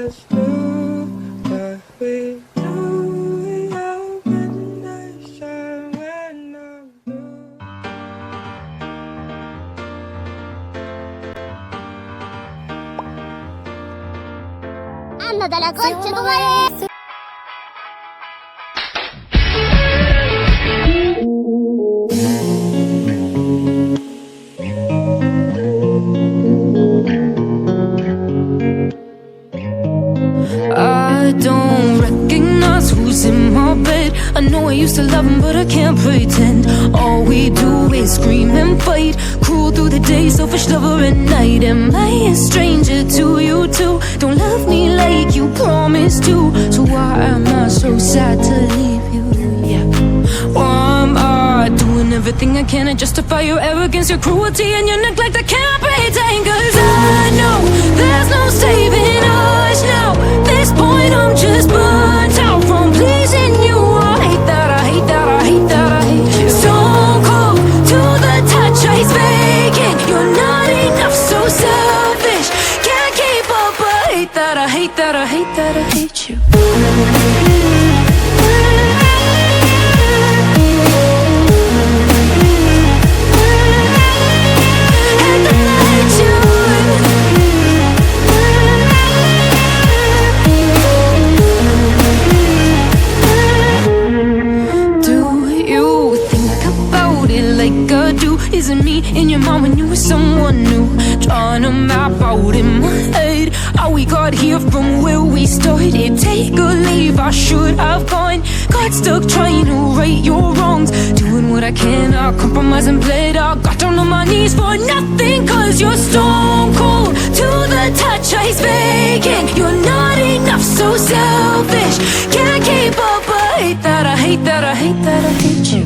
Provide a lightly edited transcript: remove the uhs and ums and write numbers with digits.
just do what we do. Your midnight shine when I'm blue. Hanno dalla concha I don't recognize who's in my bed. I know I used to love him, but I can't pretend. All we do is scream and fight, cruel through the day, selfish lover at night. Am I a stranger to you too? Don't love me like you promised to. So why am I so sad to leave you? Yeah. Why am I doing everything I can to justify your arrogance, your cruelty, and your neglect? I can't pretend, 'cause I know there's no saving us now. This point I'm just burnt out from pleasing you. I hate that, I hate that, I hate that, I hate you. So cold to the touch, ice vacant. You're not enough, so selfish. Can't keep up, I hate that, I hate that, I hate that, I hate you. Isn't me in your mind when you were someone new? Trying to map out in my head how we got here from where we started. Take a leave, I should have gone. Got stuck trying to right your wrongs, doing what I can, I compromise and bled. I got down on my knees for nothing, 'cause you're stone cold to the touch, ice vacant. You're not enough, so selfish. Can't keep up, I hate that, I hate that, I hate that, I hate you.